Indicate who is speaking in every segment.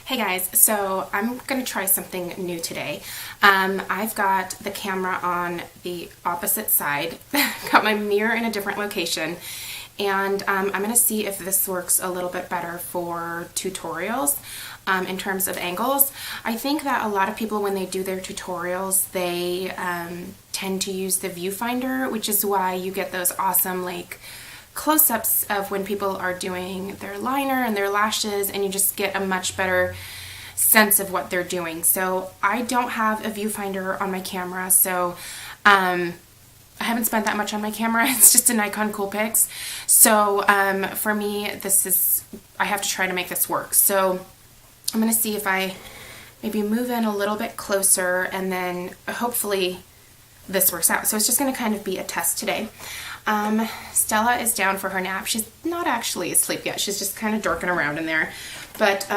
Speaker 1: Hey guys, so I'm going to try something new today. I've got the camera on the opposite side, got my mirror in a different location, and I'm going to see if this works a little bit better for tutorials in terms of angles. I think that a lot of people, when they do their tutorials, they tend to use the viewfinder, which is why you get those awesome close-ups of when people are doing their liner and their lashes, and you just get a much better sense of what they're doing. So I don't have a viewfinder on my camera, so I haven't spent that much on my camera. It's just a Nikon Coolpix. So for me, I have to try to make this work. So I'm going to see if I maybe move in a little bit closer, and then hopefully this works out. So it's just going to kind of be a test today. Stella is down for her nap. She's not actually asleep yet. She's just kind of dorking around in there. But,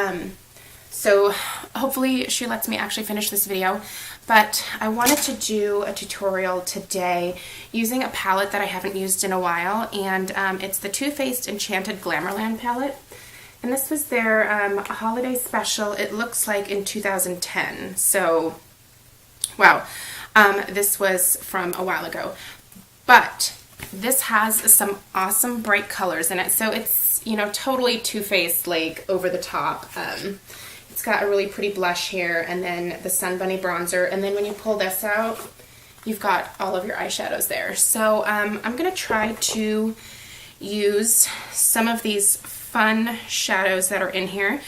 Speaker 1: so hopefully she lets me actually finish this video. But I wanted to do a tutorial today using a palette that I haven't used in a while. And it's the Too Faced Enchanted Glamourland palette. And this was their holiday special, it looks like, in 2010. So, wow. This was from a while ago. But this has some awesome bright colors in it. So it's, you know, totally Too Faced, like over the top. It's got a really pretty blush here, and then the Sun Bunny bronzer. And then when you pull this out, you've got all of your eyeshadows there. So I'm going to try to use some of these fun shadows that are in here.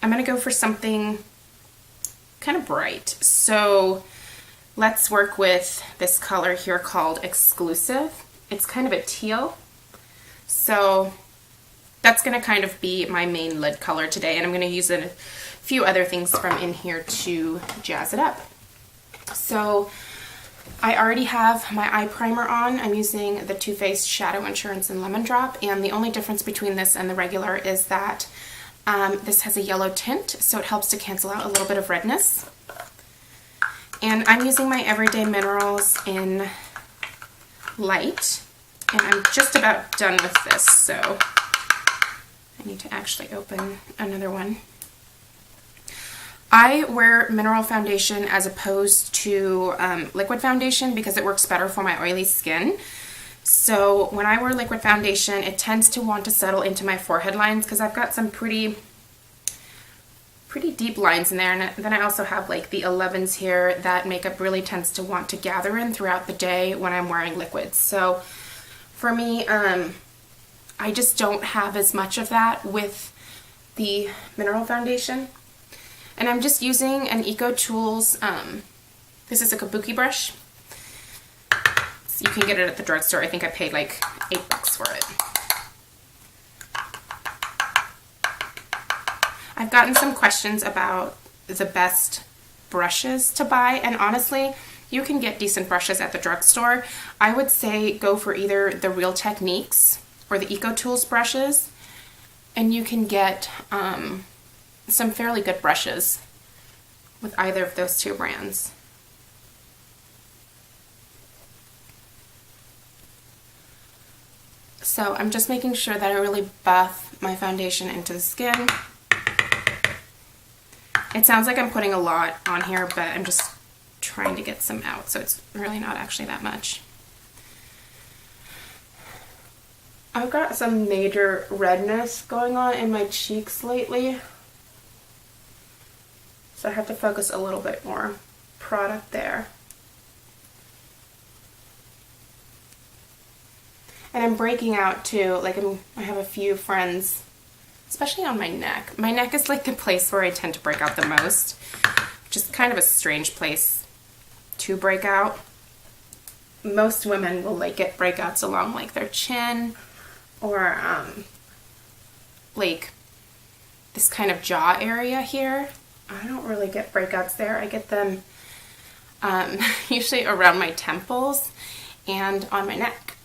Speaker 1: I'm going to go for something kind of bright. So let's work with this color here called Exclusive. It's kind of a teal. So that's going to kind of be my main lid color today, and I'm going to use a few other things from in here to jazz it up. So I already have my eye primer on. I'm using the Too Faced Shadow Insurance in Lemon Drop, and the only difference between this and the regular is that this has a yellow tint, so it helps to cancel out a little bit of redness. And I'm using my Everyday Minerals in Light, and I'm just about done with this, so I need to actually open another one. I wear mineral foundation as opposed to liquid foundation because it works better for my oily skin. So when I wear liquid foundation, it tends to want to settle into my forehead lines because I've got some pretty deep lines in there, and then I also have like the 11s here that makeup really tends to want to gather in throughout the day when I'm wearing liquids. So for me, I just don't have as much of that with the mineral foundation. And I'm just using an Eco Tools, this is a kabuki brush. So you can get it at the drugstore. I think I paid like $8 for it. I've gotten some questions about the best brushes to buy, and honestly, you can get decent brushes at the drugstore. I would say go for either the Real Techniques or the Eco Tools brushes, and you can get some fairly good brushes with either of those two brands. So I'm just making sure that I really buff my foundation into the skin. It sounds like I'm putting a lot on here, but I'm just trying to get some out, so it's really not actually that much. I've got some major redness going on in my cheeks lately, so I have to focus a little bit more product there. And I'm breaking out too, like I have a few friends, especially on my neck. My neck is like the place where I tend to break out the most, which is kind of a strange place to break out. Most women will get breakouts along like their chin or like this kind of jaw area here. I don't really get breakouts there. I get them usually around my temples and on my neck,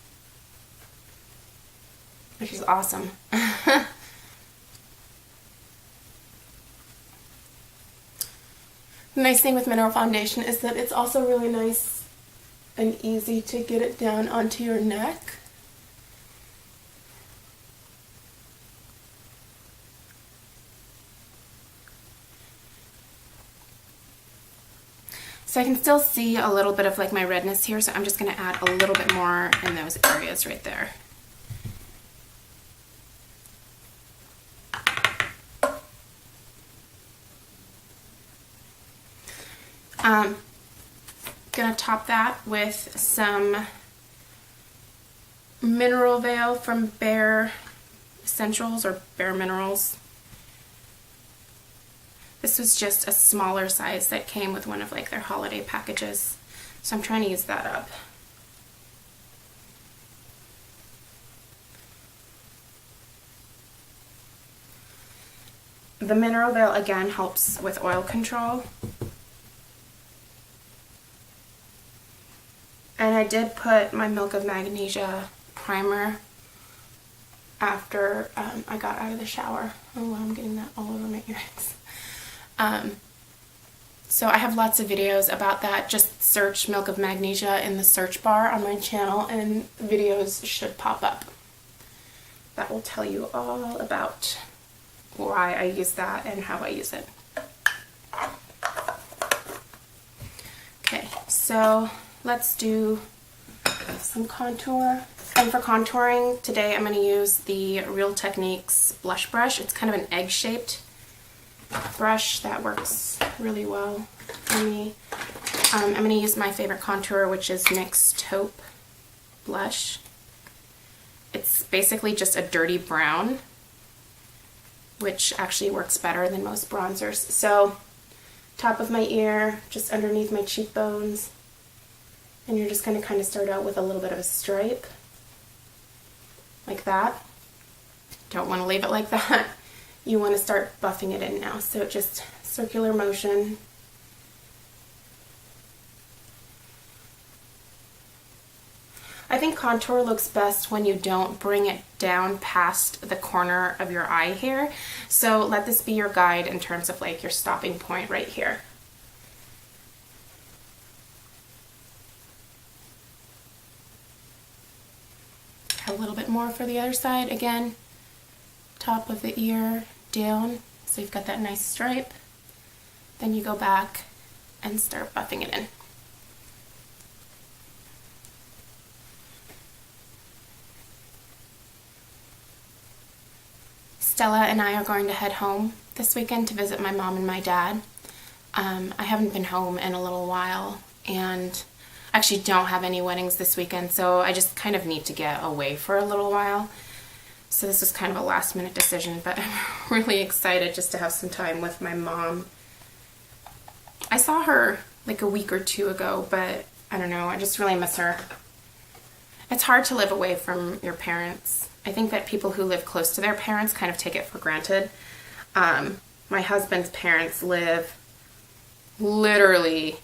Speaker 1: which is awesome. The nice thing with mineral foundation is that it's also really nice and easy to get it down onto your neck. So I can still see a little bit of like my redness here, so I'm just going to add a little bit more in those areas right there. Gonna top that with some mineral veil from Bare Essentials or Bare Minerals. This was just a smaller size that came with one of like their holiday packages, so I'm trying to use that up. The mineral veil again helps with oil control. And I did put my Milk of Magnesia primer after I got out of the shower. Oh, I'm getting that all over my earrings. So I have lots of videos about that. Just search Milk of Magnesia in the search bar on my channel and videos should pop up. That will tell you all about why I use that and how I use it. Okay, so let's do some contour. And for contouring, today I'm going to use the Real Techniques blush brush. It's kind of an egg-shaped brush that works really well for me. I'm going to use my favorite contour, which is NYX Taupe blush. It's basically just a dirty brown, which actually works better than most bronzers. So, top of my ear, just underneath my cheekbones. And you're just going to kind of start out with a little bit of a stripe, like that. Don't want to leave it like that. You want to start buffing it in now. So just circular motion. I think contour looks best when you don't bring it down past the corner of your eye here. So let this be your guide in terms of like your stopping point right here. A little bit more for the other side. Again, top of the ear down, so you've got that nice stripe. Then you go back and start buffing it in. Stella and I are going to head home this weekend to visit my mom and my dad. I haven't been home in a little while, and actually don't have any weddings this weekend, so I just kind of need to get away for a little while. So this was kind of a last minute decision, but I'm really excited just to have some time with my mom. I saw her like a week or two ago, but I don't know, I just really miss her. It's hard to live away from your parents. I think that people who live close to their parents kind of take it for granted. My husband's parents live literally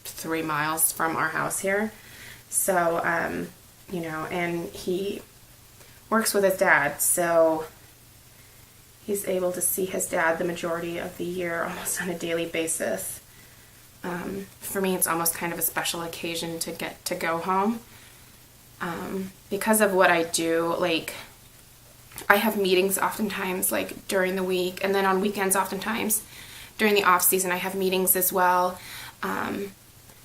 Speaker 1: 3 miles from our house here. So, you know, and he works with his dad, so he's able to see his dad the majority of the year, almost on a daily basis. For me, it's almost kind of a special occasion to get to go home. Because of what I do, like, I have meetings oftentimes, like, during the week, and then on weekends oftentimes. During the off season, I have meetings as well.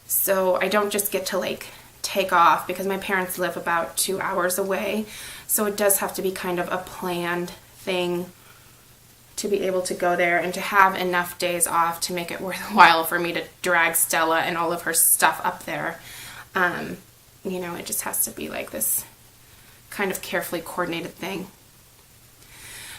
Speaker 1: So I don't just get to like take off because my parents live about 2 hours away. So it does have to be kind of a planned thing to be able to go there and to have enough days off to make it worthwhile for me to drag Stella and all of her stuff up there. You know, it just has to be like this kind of carefully coordinated thing.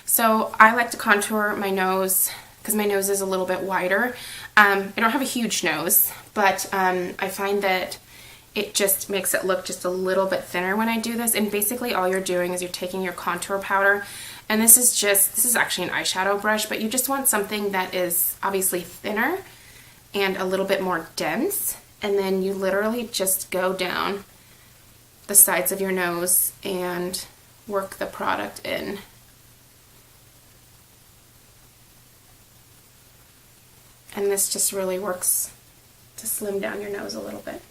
Speaker 1: So I like to contour my nose because my nose is a little bit wider. I don't have a huge nose, but I find that it just makes it look just a little bit thinner when I do this. And basically all you're doing is you're taking your contour powder, and this is actually an eyeshadow brush, but you just want something that is obviously thinner and a little bit more dense, and then you literally just go down the sides of your nose and work the product in. And this just really works to slim down your nose a little bit.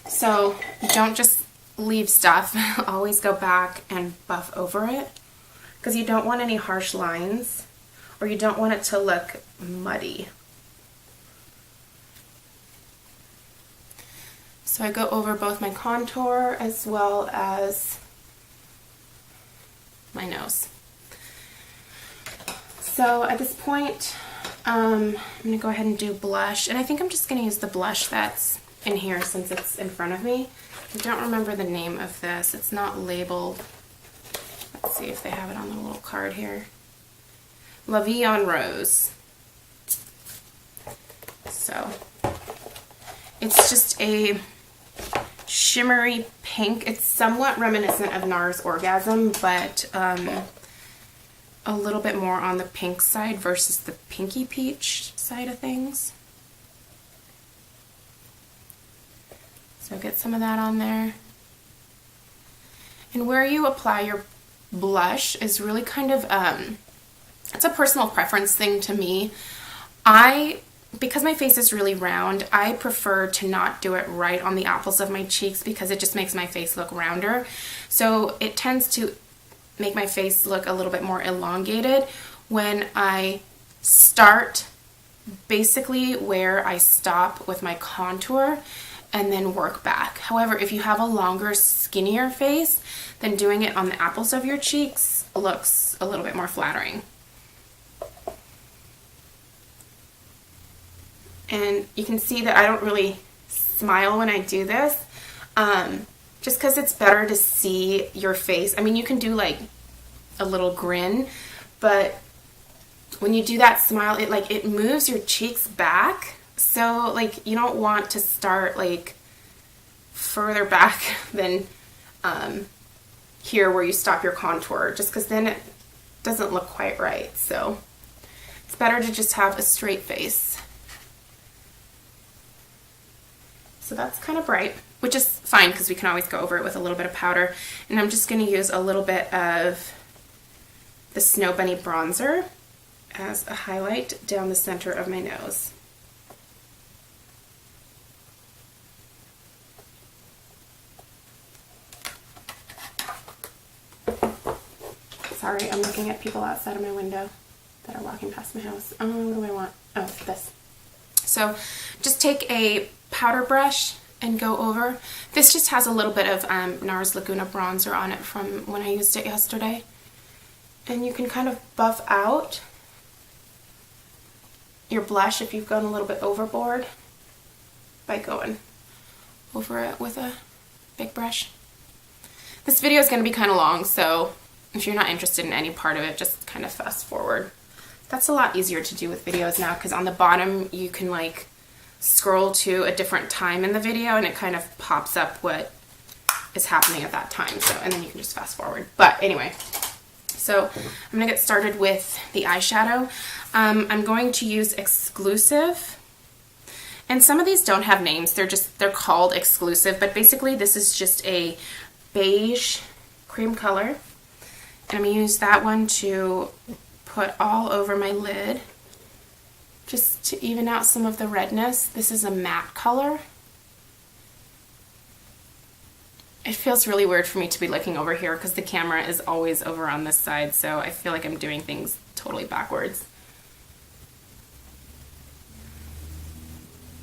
Speaker 1: So don't just leave stuff. Always go back and buff over it, because you don't want any harsh lines, or you don't want it to look muddy. So I go over both my contour as well as my nose. So at this point, I'm going to go ahead and do blush. And I think I'm just going to use the blush that's in here since it's in front of me. I don't remember the name of this. It's not labeled. Let's see if they have it on the little card here. La Vie en Rose. So it's just a shimmery pink. It's somewhat reminiscent of NARS Orgasm, but a little bit more on the pink side versus the pinky peach side of things. So get some of that on there. And where you apply your blush is really kind of, it's a personal preference thing to me. Because my face is really round, I prefer to not do it right on the apples of my cheeks because it just makes my face look rounder. So it tends to make my face look a little bit more elongated when I start basically where I stop with my contour and then work back. However, if you have a longer, skinnier face, then doing it on the apples of your cheeks looks a little bit more flattering. And you can see that I don't really smile when I do this, just because it's better to see your face. I mean, you can do like a little grin, but when you do that smile, it moves your cheeks back. So like you don't want to start like further back than here where you stop your contour, just because then it doesn't look quite right. So it's better to just have a straight face. So that's kind of bright, which is fine because we can always go over it with a little bit of powder. And I'm just going to use a little bit of the Snow Bunny bronzer as a highlight down the center of my nose. Sorry, I'm looking at people outside of my window that are walking past my house. What do I want? Oh, this. So just take a powder brush and go over. This just has a little bit of NARS Laguna bronzer on it from when I used it yesterday. And you can kind of buff out your blush if you've gone a little bit overboard by going over it with a big brush. This video is going to be kind of long, so if you're not interested in any part of it, just kind of fast forward. That's a lot easier to do with videos now because on the bottom you can like scroll to a different time in the video and it kind of pops up what is happening at that time. So, and then you can just fast forward. But anyway, so I'm going to get started with the eyeshadow. I'm going to use Exclusive. And some of these don't have names. They're called Exclusive, but basically this is just a beige cream color. And I'm going to use that one to put all over my lid, just to even out some of the redness. This is a matte color. It feels really weird for me to be looking over here because the camera is always over on this side, so I feel like I'm doing things totally backwards.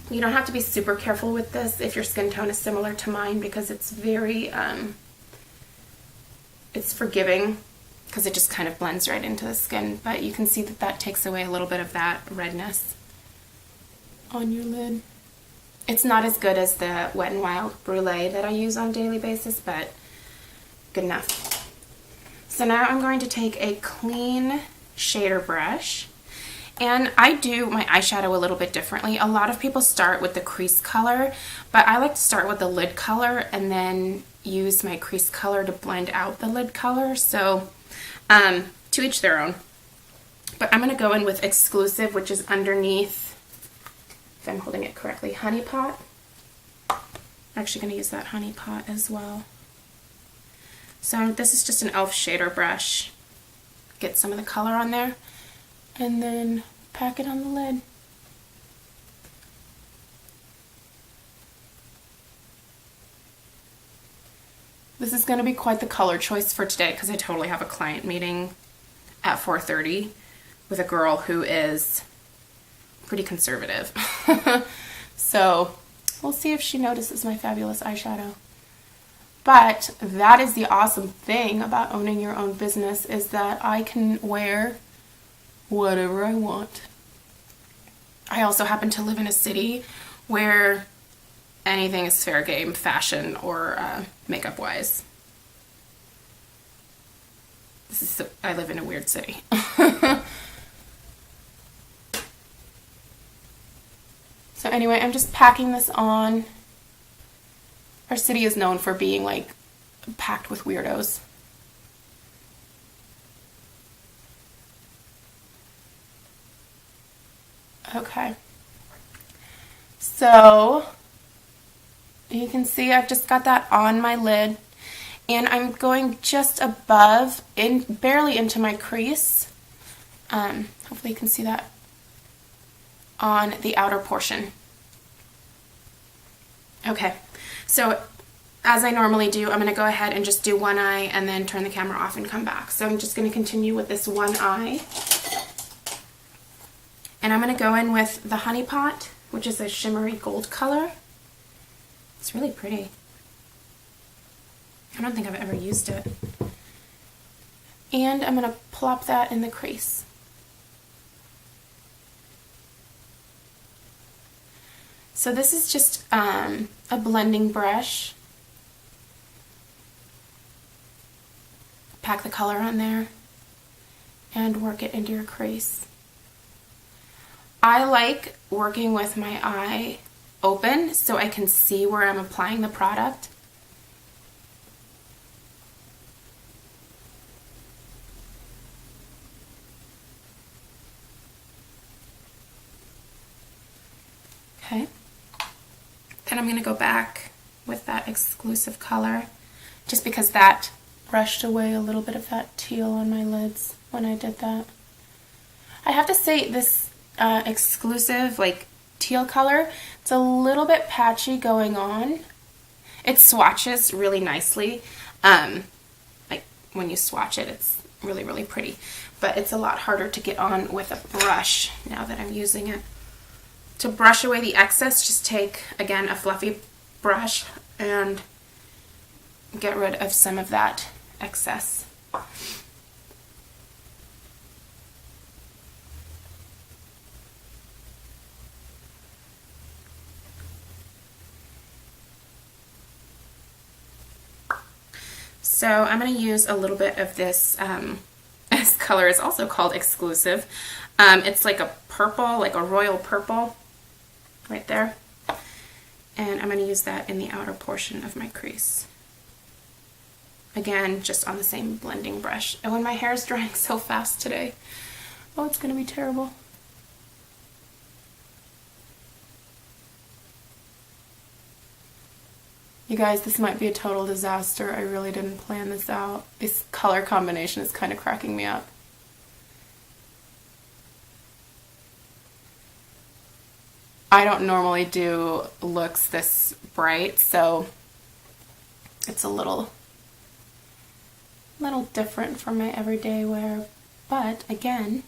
Speaker 1: You don't have to be super careful with this if your skin tone is similar to mine because it's very, it's forgiving because it just kind of blends right into the skin, but you can see that that takes away a little bit of that redness on your lid. It's not as good as the Wet n Wild Brulee that I use on a daily basis, but good enough. So now I'm going to take a clean shader brush, and I do my eyeshadow a little bit differently. A lot of people start with the crease color, but I like to start with the lid color and then use my crease color to blend out the lid color. So to each their own. But I'm going to go in with Exclusive, which is underneath, if I'm holding it correctly, Honey Pot. I'm actually going to use that Honey Pot as well. So this is just an e.l.f. shader brush. Get some of the color on there and then pack it on the lid. This is going to be quite the color choice for today because I totally have a client meeting at 4:30 with a girl who is pretty conservative. So We'll see if she notices my fabulous eyeshadow. But that is the awesome thing about owning your own business, is that I can wear whatever I want. I also happen to live in a city where anything is fair game, fashion or makeup wise. I live in a weird city. So anyway, I'm just packing this on. Our city is known for being like packed with weirdos. Okay. So you can see I've just got that on my lid, and I'm going just above, barely into my crease. Hopefully you can see that on the outer portion. Okay, so as I normally do, I'm going to go ahead and just do one eye and then turn the camera off and come back. So I'm just going to continue with this one eye. And I'm going to go in with the Honey Pot, which is a shimmery gold color. It's really pretty. I don't think I've ever used it. And I'm going to plop that in the crease. So this is just a blending brush. Pack the color on there and work it into your crease. I like working with my eye open so I can see where I'm applying the product. Okay. Then I'm going to go back with that exclusive color, just because that brushed away a little bit of that teal on my lids when I did that. I have to say, this exclusive like teal color, it's a little bit patchy going on. It swatches really nicely. Like when you swatch it, it's really, really pretty. But it's a lot harder to get on with a brush now that I'm using it. To brush away the excess, just take, again, a fluffy brush and get rid of some of that excess. So I'm going to use a little bit of this, this color is also called Exclusive. It's like a purple, like a royal purple. Right there. And I'm going to use that in the outer portion of my crease. Again, just on the same blending brush. And when my hair is drying so fast today, oh, it's going to be terrible. You guys, this might be a total disaster. I really didn't plan this out. This color combination is kind of cracking me up. I don't normally do looks this bright, so it's a little different from my everyday wear. But again,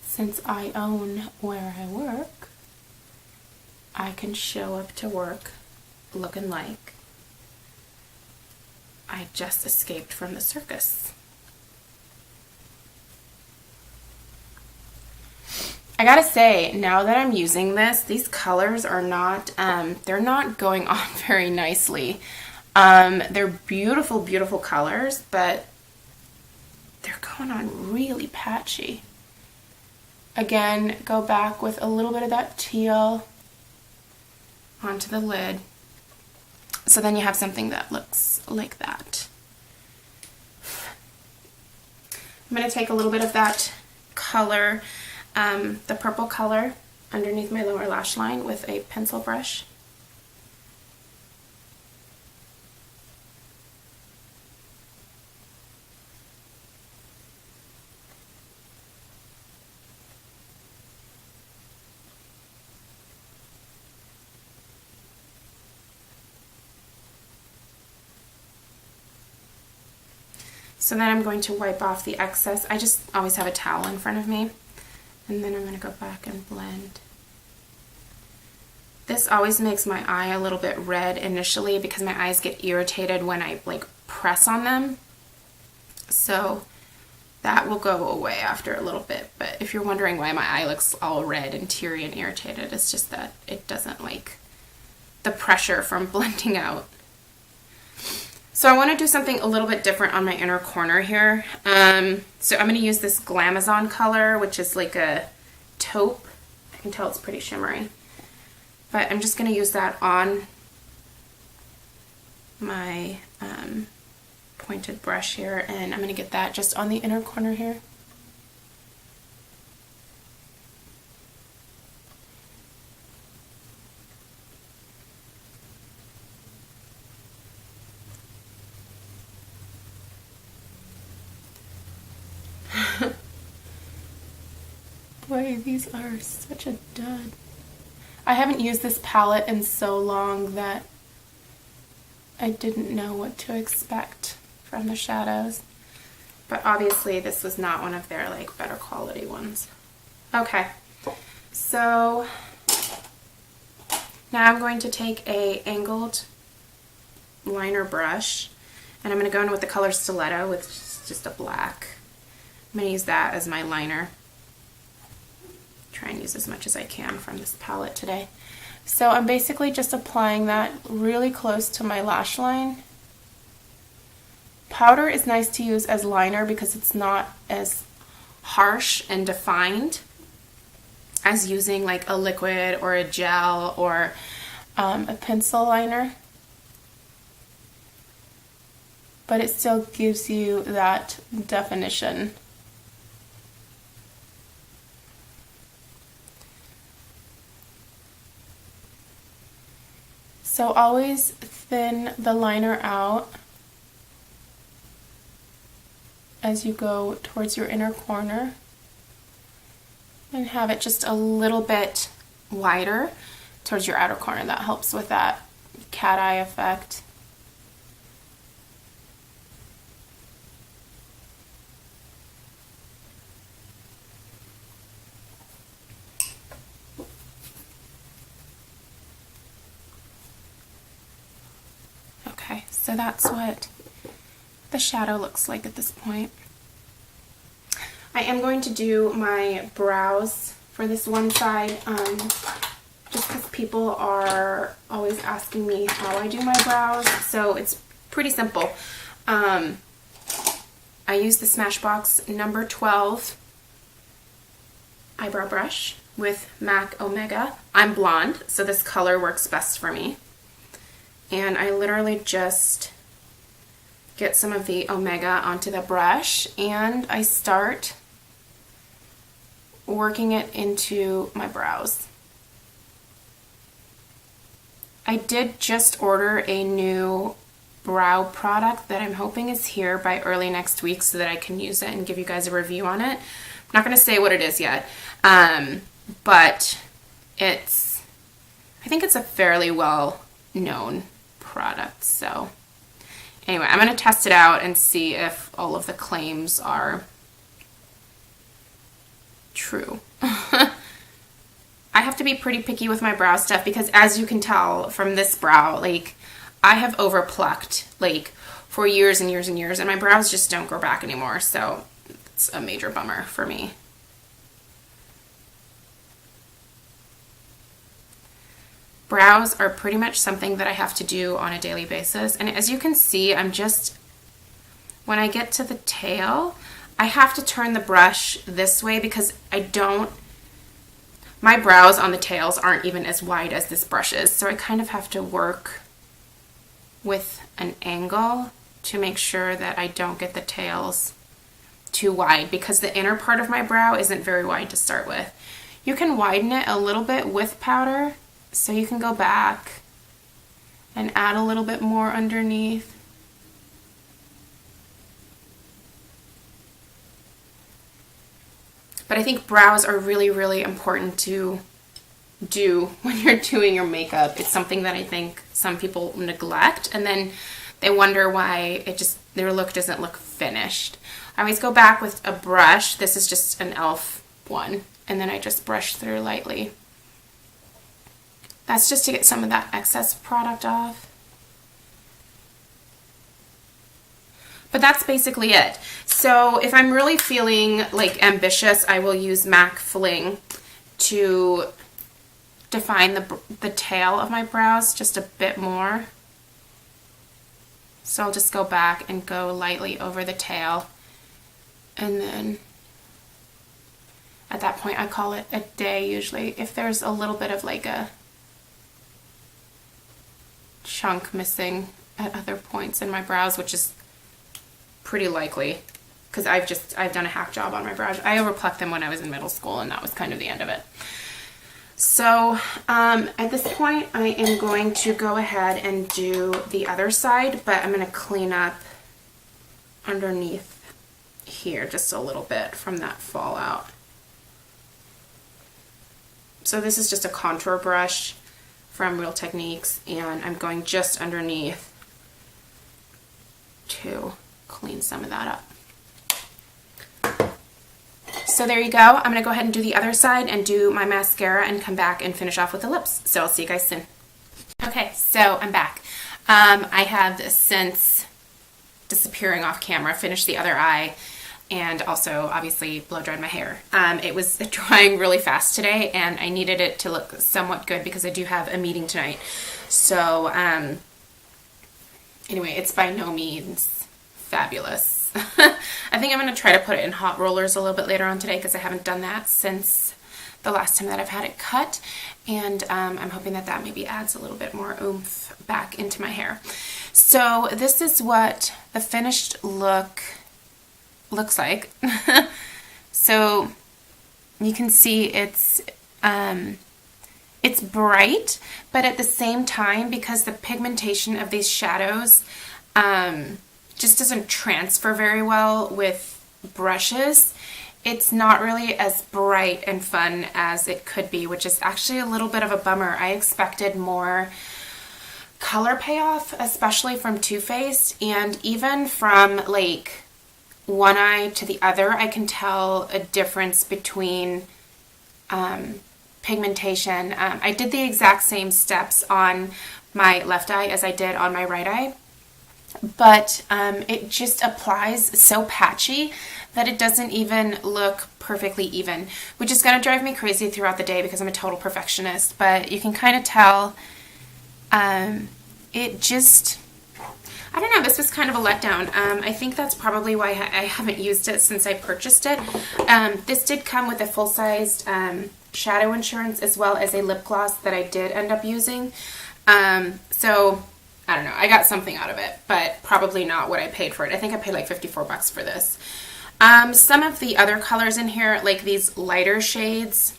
Speaker 1: since I own where I work, I can show up to work looking like I just escaped from the circus. I gotta say, now that I'm using this, these colors are not, they're not going on very nicely. They're beautiful, beautiful colors, but they're going on really patchy. Again, go back with a little bit of that teal onto the lid. So then you have something that looks like that. I'm gonna take a little bit of that color, the purple color, underneath my lower lash line with a pencil brush. So then I'm going to wipe off the excess. I just always have a towel in front of me. And then I'm going to go back and blend. This always makes my eye a little bit red initially because my eyes get irritated when I like press on them. So that will go away after a little bit. But if you're wondering why my eye looks all red and teary and irritated, it's just that it doesn't like the pressure from blending out. So I want to do something a little bit different on my inner corner here. So I'm going to use this Glamazon color, which is like a taupe. I can tell it's pretty shimmery. But I'm just going to use that on my pointed brush here, and I'm going to get that just on the inner corner here. Boy, these are such a dud. I haven't used this palette in so long that I didn't know what to expect from the shadows. But obviously this was not one of their like better quality ones. Okay, so now I'm going to take a angled liner brush and I'm going to go in with the color Stiletto, which is just a black. I'm going to use that as my liner. Try and use as much as I can from this palette today. So I'm basically just applying that really close to my lash line. Powder is nice to use as liner because it's not as harsh and defined as using like a liquid or a gel or a pencil liner. But it still gives you that definition. So always thin the liner out as you go towards your inner corner and have it just a little bit wider towards your outer corner. That helps with that cat eye effect. Okay, so that's what the shadow looks like at this point. I am going to do my brows for this one side, just because people are always asking me how I do my brows. So it's pretty simple. I use the Smashbox number 12 eyebrow brush with MAC Omega. I'm blonde, so this color works best for me. And I literally just get some of the Omega onto the brush and I start working it into my brows. I did just order a new brow product that I'm hoping is here by early next week so that I can use it and give you guys a review on it. I'm not going to say what it is yet, but I think it's a fairly well known product. So anyway, I'm going to test it out and see if all of the claims are true. I have to be pretty picky with my brow stuff because as you can tell from this brow, like I have over plucked like for years and years and years and my brows just don't grow back anymore. So it's a major bummer for me. Brows are pretty much something that I have to do on a daily basis. And as you can see, when I get to the tail, I have to turn the brush this way because my brows on the tails aren't even as wide as this brush is. So I kind of have to work with an angle to make sure that I don't get the tails too wide because the inner part of my brow isn't very wide to start with. You can widen it a little bit with powder. So you can go back and add a little bit more underneath. But I think brows are really, really important to do when you're doing your makeup. It's something that I think some people neglect and then they wonder why their look doesn't look finished. I always go back with a brush. This is just an e.l.f. one. And then I just brush through lightly. That's just to get some of that excess product off. But that's basically it. So if I'm really feeling like ambitious, I will use MAC Fling to define the tail of my brows just a bit more. So I'll just go back and go lightly over the tail, and then at that point I call it a day usually. If there's a little bit of like a chunk missing at other points in my brows, which is pretty likely because I've done a hack job on my brows. I overplucked them when I was in middle school, and that was kind of the end of it. So at this point I am going to go ahead and do the other side, but I'm going to clean up underneath here just a little bit from that fallout. So this is just a contour brush from Real Techniques, and I'm going just underneath to clean some of that up. So there you go. I'm going to go ahead and do the other side and do my mascara and come back and finish off with the lips. So I'll see you guys soon. Okay, so I'm back. I have since disappearing off camera finished the other eye, and also obviously blow dried my hair. It was drying really fast today, and I needed it to look somewhat good because I do have a meeting tonight. So anyway, it's by no means fabulous. I think I'm going to try to put it in hot rollers a little bit later on today because I haven't done that since the last time that I've had it cut, and I'm hoping that that maybe adds a little bit more oomph back into my hair. So this is what the finished look looks like. So you can see it's bright, but at the same time, because the pigmentation of these shadows just doesn't transfer very well with brushes, it's not really as bright and fun as it could be, which is actually a little bit of a bummer. I expected more color payoff, especially from Too Faced, and even from like one eye to the other, I can tell a difference between pigmentation. I did the exact same steps on my left eye as I did on my right eye, but it just applies so patchy that it doesn't even look perfectly even, which is going to drive me crazy throughout the day because I'm a total perfectionist. But you can kind of tell it just, I don't know, this was kind of a letdown. I think that's probably why I haven't used it since I purchased it. This did come with a full-sized shadow insurance as well as a lip gloss that I did end up using. So I don't know, I got something out of it, but probably not what I paid for it. I think I paid like 54 bucks for this. Some of the other colors in here, like these lighter shades,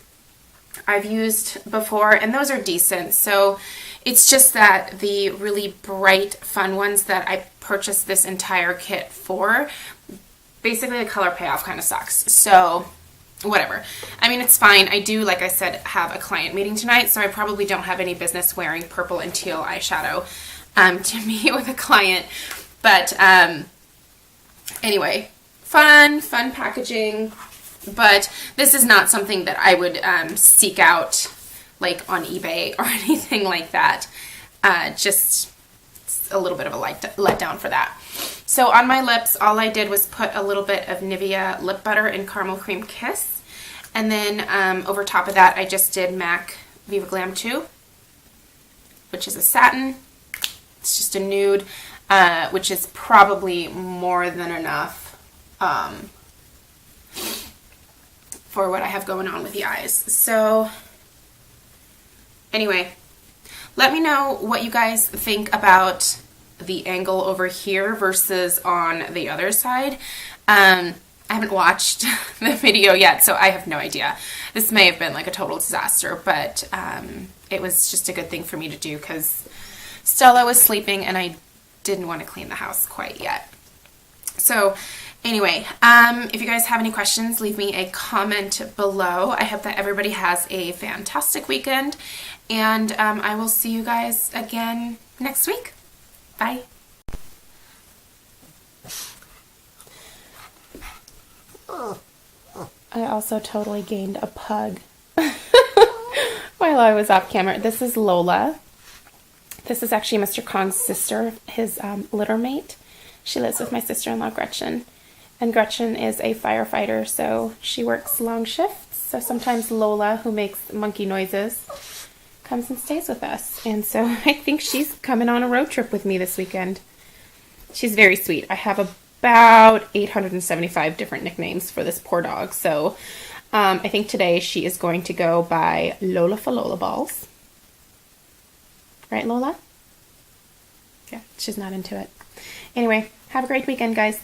Speaker 1: I've used before, and those are decent. So it's just that the really bright, fun ones that I purchased this entire kit for, basically the color payoff kind of sucks. So whatever. I mean, it's fine. I do, like I said, have a client meeting tonight, so I probably don't have any business wearing purple and teal eyeshadow to meet with a client. But anyway, fun packaging. But this is not something that I would seek out like on eBay or anything like that. Just a little bit of a letdown for that. So on my lips, all I did was put a little bit of Nivea lip butter in Caramel Cream Kiss. And then over top of that, I just did MAC Viva Glam 2, which is a satin. It's just a nude, which is probably more than enough for what I have going on with the eyes. So anyway, let me know what you guys think about the angle over here versus on the other side. I haven't watched the video yet, so I have no idea. This may have been like a total disaster, but it was just a good thing for me to do because Stella was sleeping and I didn't want to clean the house quite yet. So anyway, if you guys have any questions, leave me a comment below. I hope that everybody has a fantastic weekend, and I will see you guys again next week. Bye. I also totally gained a pug. My while I was off camera. This is Lola. This is actually Mr. Kong's sister, his litter mate. She lives with my sister-in-law, Gretchen. And Gretchen is a firefighter, so she works long shifts. So sometimes Lola, who makes monkey noises, comes and stays with us. And so I think she's coming on a road trip with me this weekend. She's very sweet. I have about 875 different nicknames for this poor dog. So I think today she is going to go by Lola for Lola Balls. Right, Lola? Yeah, she's not into it. Anyway, have a great weekend, guys.